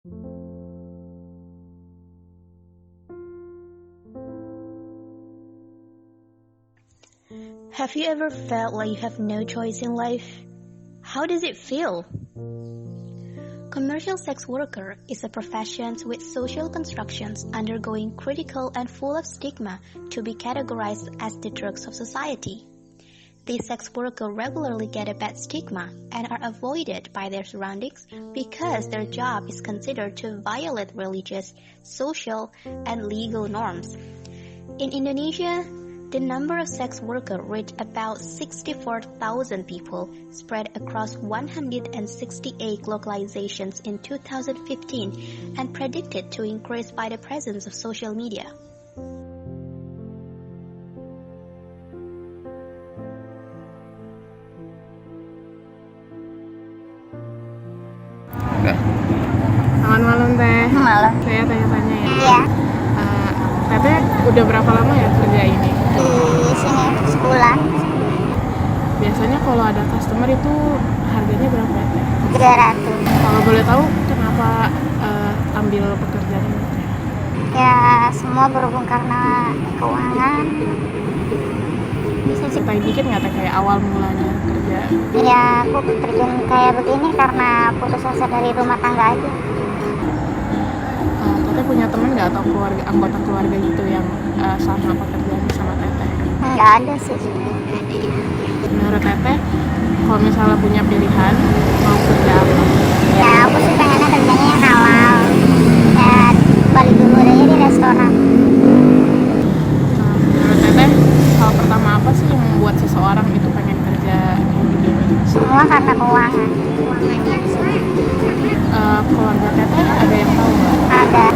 Have you ever felt like you have no choice in life? How does it feel? Commercial sex worker is a profession with social constructions undergoing critical and full of stigma to be categorized as the drugs of society. These sex workers regularly get a bad stigma and are avoided by their surroundings because their job is considered to violate religious, social, and legal norms. In Indonesia, the number of sex workers reached about 64,000 people, spread across 168 localizations in 2015, and predicted to increase by the presence of social media. Selamat malam Teh. Malam. Saya tanya-tanya ya. Iya. Teteh udah berapa lama ya kerja ini? Di sini sebulan. Biasanya kalau ada customer itu harganya berapa ya Teh? 300. Kalau boleh tahu kenapa ambil pekerjaan ini? Ya semua berhubung karena keuangan. Bisa ceritain dikit nggak Teh kayak awal mulanya kerja? Ya aku terjun kayak begini karena putus asa dari rumah tangga aja. Teteh punya teman nggak atau keluarga, anggota keluarga gitu yang sama pekerjaannya sama Teteh? Nggak ada sih. Menurut Teteh, kalau misalnya punya pilihan mau kerja apa? Ya aku sih pengennya kerjanya yang halal. Ya balik dulu aja di restoran. Menurut Teteh, hal pertama apa sih yang membuat seseorang itu pengen kerja kayak gini? Semua karena keuangan. Keluarga Teteh ada yang tahu nggak? Ada.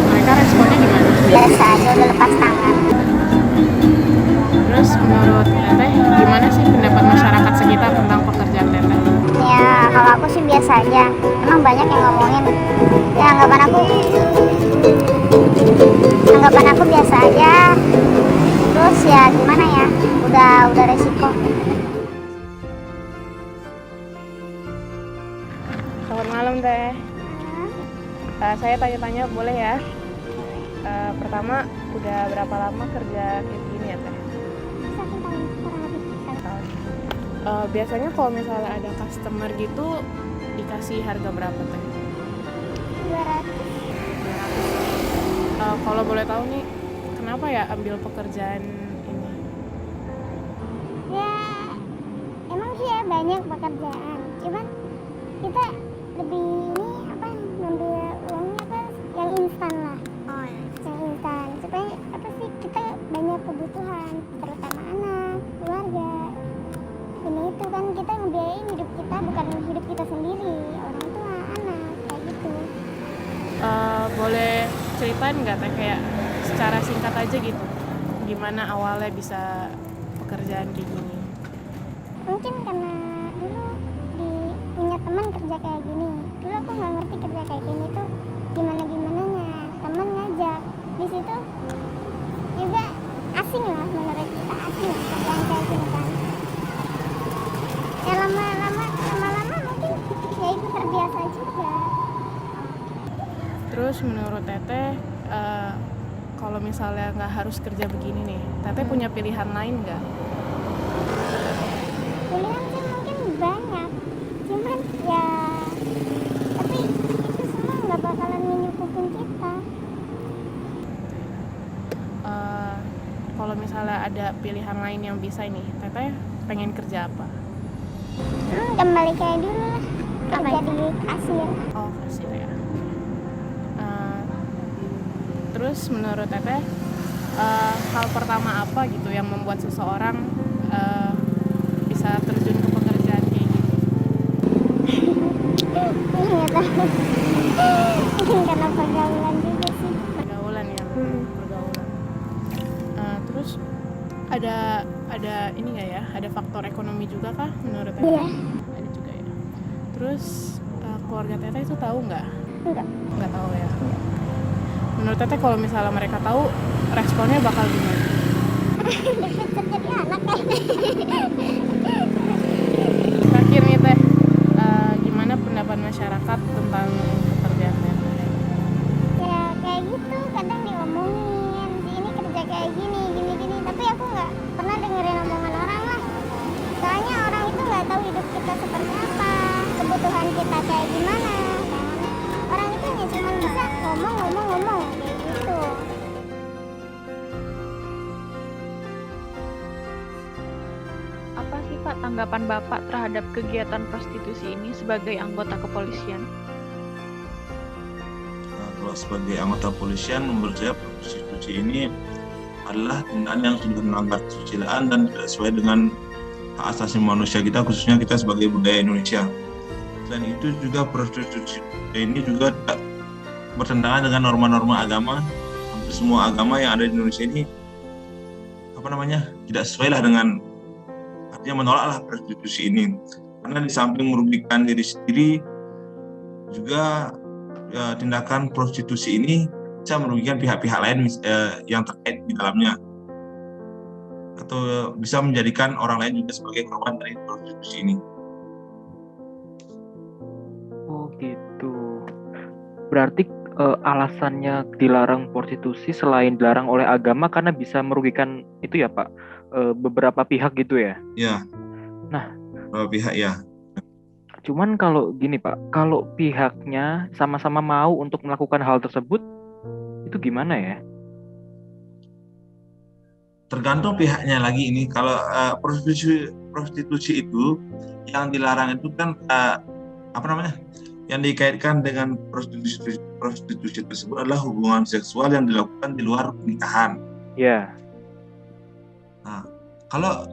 Mereka responnya gimana? Biasa aja udah lepas tangan. Terus menurut Teteh, gimana sih pendapat masyarakat sekitar tentang pekerjaan Teteh? Ya kalau aku sih biasa aja. Emang banyak yang ngomongin. Ya anggapan aku biasa aja. Terus ya gimana ya? Udah resiko. Selamat malam Teh. Saya tanya-tanya boleh ya? Pertama, udah berapa lama kerja kayak gini ya Teh? Biasanya kalau misalnya ada customer gitu dikasih harga berapa Teh? 200. Kalau boleh tahu nih, kenapa ya ambil pekerjaan ini? Ya emang sih ya banyak pekerjaan. Cuman kita lebih ngambil uangnya yang instan lah. Yang instan supaya kita banyak kebutuhan, terutama anak, keluarga. Ini itu kan kita ngebiayain hidup kita, bukan hidup kita sendiri, orang tua, anak, kayak gitu. Boleh ceritain nggak Teh kayak secara singkat aja gitu, gimana awalnya bisa pekerjaan kayak gini? Mungkin karena dulu punya teman kerja kayak gini. Dulu aku nggak ngerti kerja kayak gini tuh gimana-gimananya. Teman ngajak. Di situ juga asing lah menurut kita, asing kerjaan kayak gini kan. Ya lama-lama mungkin ya itu terbiasa juga. Terus menurut Teteh, kalau misalnya nggak harus kerja begini nih, Teteh punya pilihan lain nggak? Pilihan sih mungkin banyak, cuman ya tapi itu semua nggak bakalan menyukupin kita. Kalau misalnya ada pilihan lain yang bisa ini, Teteh pengen kerja apa? Kembali kayak dulu lah, kerja di kasir. Oh, kasir ya. Terus menurut Teteh, hal pertama apa gitu yang membuat seseorang bisa terjun ke pekerjaan kayak gitu? Nggak tahu. Mungkin karena pergaulan juga sih. Pergaulan ya, pergaulan. Terus ada ini nggak ya? Ada faktor ekonomi juga kah menurut Teteh? Iya. Ada juga ya. Terus keluarga Teteh itu tahu nggak? Nggak tahu ya. Menurut Teteh kalau misalnya mereka tahu, responnya bakal gimana? Jadi anak kan. Terakhir nih Teh, gimana pendapat masyarakat tentang pekerjaan Teteh? tanggapan Bapak terhadap kegiatan prostitusi ini sebagai anggota kepolisian? Nah, kalau sebagai anggota kepolisian, menurut saya prostitusi ini adalah tindakan yang sudah melanggar kesusilaan dan tidak sesuai dengan hak asasi manusia kita, khususnya kita sebagai budaya Indonesia. Dan itu juga prostitusi ini juga tidak bertentangan dengan norma-norma agama. Hampir semua agama yang ada di Indonesia ini tidak sesuai lah dengan, artinya menolaklah prostitusi ini, karena di samping merugikan diri sendiri juga tindakan prostitusi ini bisa merugikan pihak-pihak lain yang terkait di dalamnya, atau bisa menjadikan orang lain juga sebagai korban dari prostitusi ini. Oh gitu. Berarti alasannya dilarang prostitusi selain dilarang oleh agama karena bisa merugikan itu ya Pak, beberapa pihak gitu ya? Ya. Nah, beberapa pihak ya. Cuman kalau gini Pak, kalau pihaknya sama-sama mau untuk melakukan hal tersebut, itu gimana ya? Tergantung pihaknya lagi ini. Kalau prostitusi itu yang dilarang itu kan yang dikaitkan dengan prostitusi tersebut adalah hubungan seksual yang dilakukan di luar pernikahan. Ya. Nah, kalau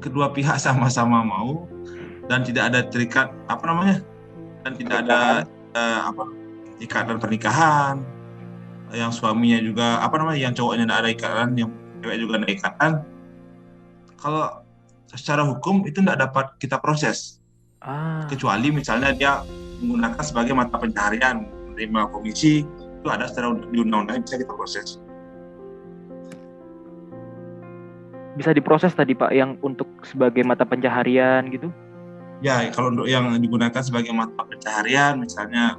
kedua pihak sama-sama mau dan tidak ada terikat dan tidak ada ikatan pernikahan, yang suaminya juga yang cowoknya tidak ada ikatan, yang cewek juga ada ikatan, kalau secara hukum itu tidak dapat kita proses. Kecuali misalnya dia menggunakan sebagai mata pencaharian, menerima komisi, itu ada secara di undang-undang bisa kita proses. Bisa diproses tadi Pak, yang untuk sebagai mata pencaharian gitu? Ya, kalau untuk yang digunakan sebagai mata pencaharian, misalnya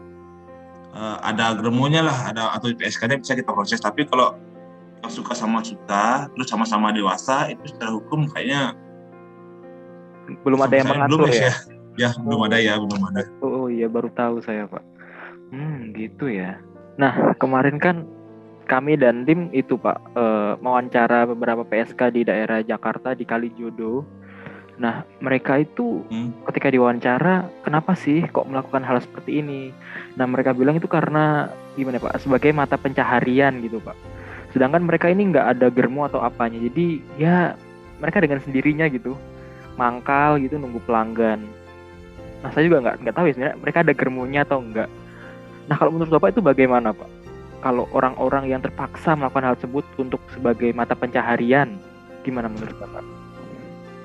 ada gremonya lah, atau PSK-nya bisa kita proses. Tapi kalau yang suka sama suka, terus sama-sama dewasa, itu secara hukum kayaknya belum ada yang mengatur ya? Ya, belum ada. Oh iya, baru tahu saya Pak. Gitu ya. Nah, kemarin kan kami dan tim itu Pak mewawancara beberapa PSK di daerah Jakarta di Kalijodo. Nah, mereka itu ketika diwawancara, kenapa sih kok melakukan hal seperti ini? Nah, mereka bilang itu karena gimana Pak? Sebagai mata pencaharian gitu Pak. Sedangkan mereka ini nggak ada germo atau apanya. Jadi ya mereka dengan sendirinya gitu, mangkal gitu nunggu pelanggan. Nah, saya juga nggak tahu ya sebenarnya mereka ada germonya atau enggak. Nah, kalau menurut Bapak itu bagaimana Pak? Kalau orang-orang yang terpaksa melakukan hal tersebut untuk sebagai mata pencaharian, gimana menurut Bapak?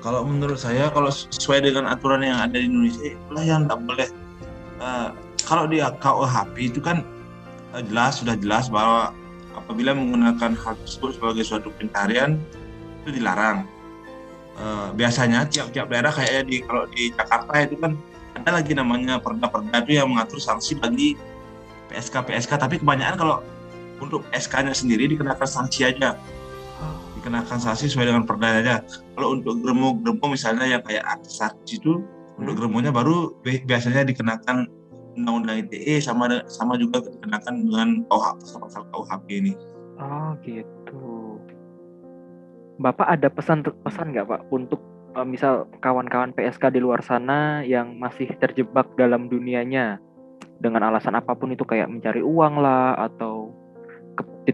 Kalau menurut saya, kalau sesuai dengan aturan yang ada di Indonesia, itulah yang tidak boleh. Kalau di KUHP itu kan sudah jelas bahwa apabila menggunakan hal tersebut sebagai suatu pencaharian itu dilarang. Biasanya tiap-tiap daerah kayak kalau di Jakarta itu kan ada lagi namanya perda-perda itu yang mengatur sanksi bagi PSK, tapi kebanyakan kalau untuk PSK-nya sendiri dikenakan sanksi aja. Dikenakan sanksi sesuai dengan perda aja. Kalau untuk germo misalnya yang kayak artis itu, untuk germonya baru biasanya dikenakan undang-undang ITE sama juga dikenakan dengan pasal KUHP ini. Oh gitu. Bapak ada pesan nggak Pak untuk misal kawan-kawan PSK di luar sana yang masih terjebak dalam dunianya dengan alasan apapun itu, kayak mencari uang lah atau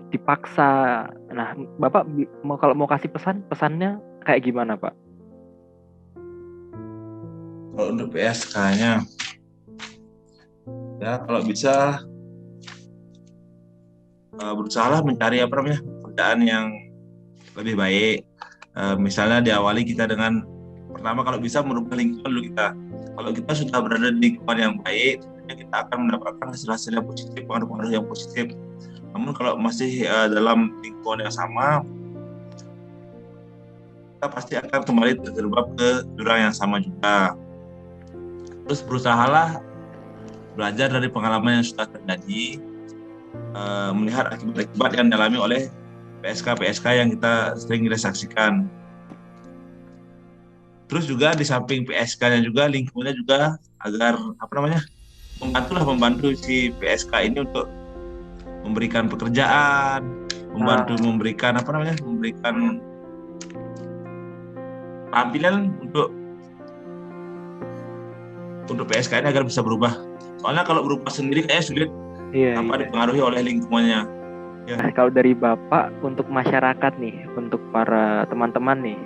dipaksa. Nah, Bapak kalau mau kasih pesannya kayak gimana Pak? Kalau untuk PSK-nya, ya kalau bisa berusahalah mencari pekerjaan yang lebih baik. Misalnya diawali kita dengan pertama kalau bisa merubah lingkungan dulu kita. Kalau kita sudah berada di lingkungan yang baik, kita akan mendapatkan hasil-hasil yang positif, pengaruh-pengaruh yang positif. Namun kalau masih dalam lingkungan yang sama, kita pasti akan kembali terjerembab ke jurang yang sama juga. Terus berusahalah belajar dari pengalaman yang sudah terjadi, melihat akibat-akibat yang dialami oleh PSK yang kita sering saksikan. Terus juga di samping PSK-nya juga lingkungannya juga agar membantu si PSK ini untuk memberikan pekerjaan, memberikan tampilan untuk untuk PSK ini agar bisa berubah. Soalnya kalau berubah sendiri kayaknya sulit Iya, tanpa iya. dipengaruhi oleh lingkungannya. Nah, kalau dari Bapak untuk masyarakat nih, untuk para teman-teman nih,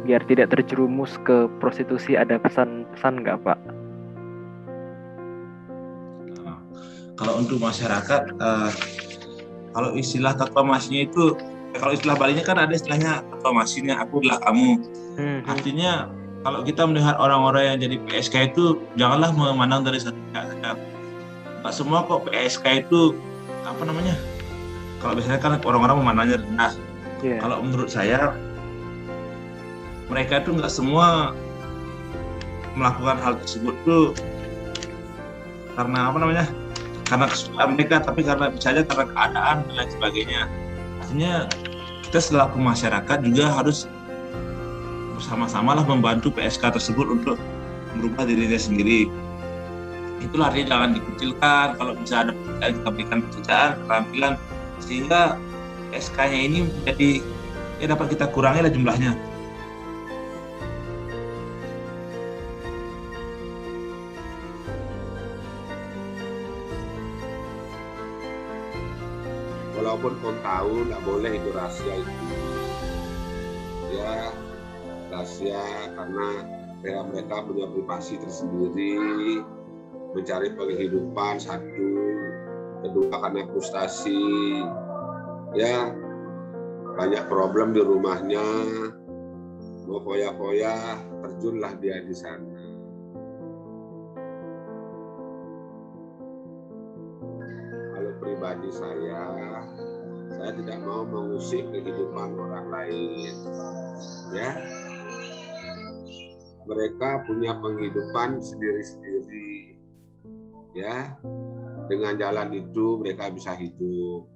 biar tidak terjerumus ke prostitusi, ada pesan-pesan nggak Pak? Nah, kalau untuk masyarakat, kalau istilah taklamasinya itu, kalau istilah Balinya kan ada istilahnya taklamasinya aku adalah kamu. Artinya kalau kita melihat orang-orang yang jadi PSK itu janganlah memandang dari satu pihak saja. Nggak semua kok PSK itu apa namanya? Kalau biasanya kan orang-orang memandangnya rendah. Yeah. Kalau menurut saya mereka itu nggak semua melakukan hal tersebut tuh karena apa namanya? Karena kesukaan mereka, tapi karena bisa aja karena keadaan dan lain sebagainya. Artinya kita selaku masyarakat juga harus bersama-sama lah membantu PSK tersebut untuk merubah dirinya sendiri. Itulah artinya jangan dikucilkan. Kalau bisa ada pekerjaan, kita berikan pekerjaan, keterampilan, sehingga PSK-nya ini menjadi dapat kita kurangi lah jumlahnya. Walaupun Om tahu nggak boleh itu rahasia itu, ya rahasia karena mereka punya privasi tersendiri, mencari penghidupan satu, kedua karena frustasi, ya banyak problem di rumahnya, mau foya-foya terjunlah dia di sana. Kalau pribadi saya tidak mau mengusik kehidupan orang lain, ya. Mereka punya penghidupan sendiri-sendiri, ya. Dengan jalan itu mereka bisa hidup.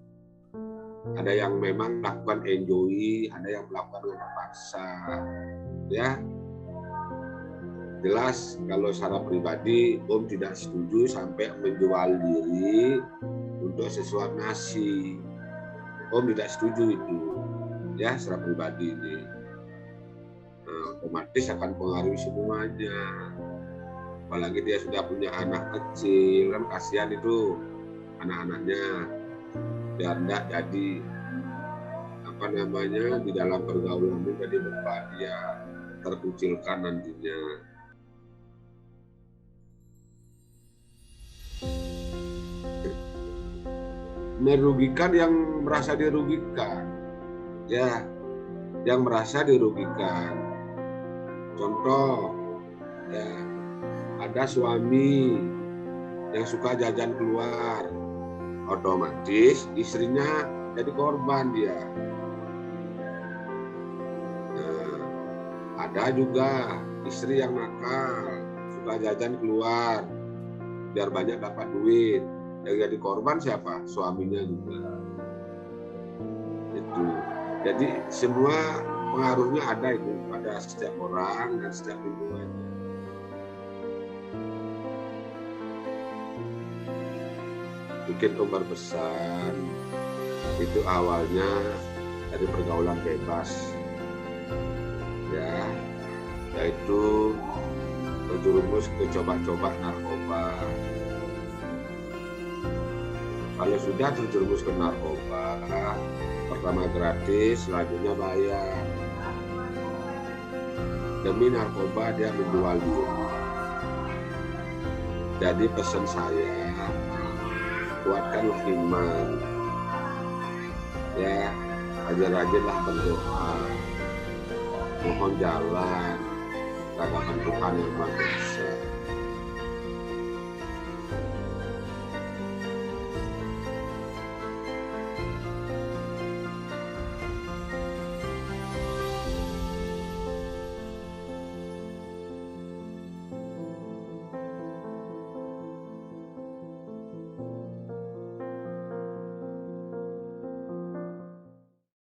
Ada yang memang melakukan enjoy, ada yang melakukan terpaksa, ya. Jelas kalau secara pribadi Om tidak setuju sampai menjual diri untuk sesuap nasi. Om tidak setuju itu, ya secara pribadi ini. Nah, otomatis akan pengaruhi semuanya. Apalagi dia sudah punya anak kecil, kan kasihan itu anak-anaknya. Biar enggak jadi apa namanya di dalam pergaulan itu jadi beban dia terkucilkan nantinya. Merugikan yang merasa dirugikan, ya, yang merasa dirugikan. Contoh, ya, ada suami yang suka jajan keluar, otomatis istrinya jadi korban dia. Nah, ada juga istri yang nakal, suka jajan keluar, biar banyak dapat duit. Yang jadi korban siapa? Suaminya juga. Itu. Jadi semua pengaruhnya ada itu pada setiap orang dan setiap lingkungan. Mungkin Om berpesan itu awalnya dari pergaulan bebas, ya, yaitu terjerumus ke coba-coba narkoba. Kalau sudah terjerumus ke narkoba, pertama gratis, selanjutnya bayar. Demi narkoba dia menjual diri. Jadi pesan saya, kuatkanlah iman, ya, rajin-rajinlah berdoa, mohon jalan ke hadapan Tuhan yang Maha Kuasa.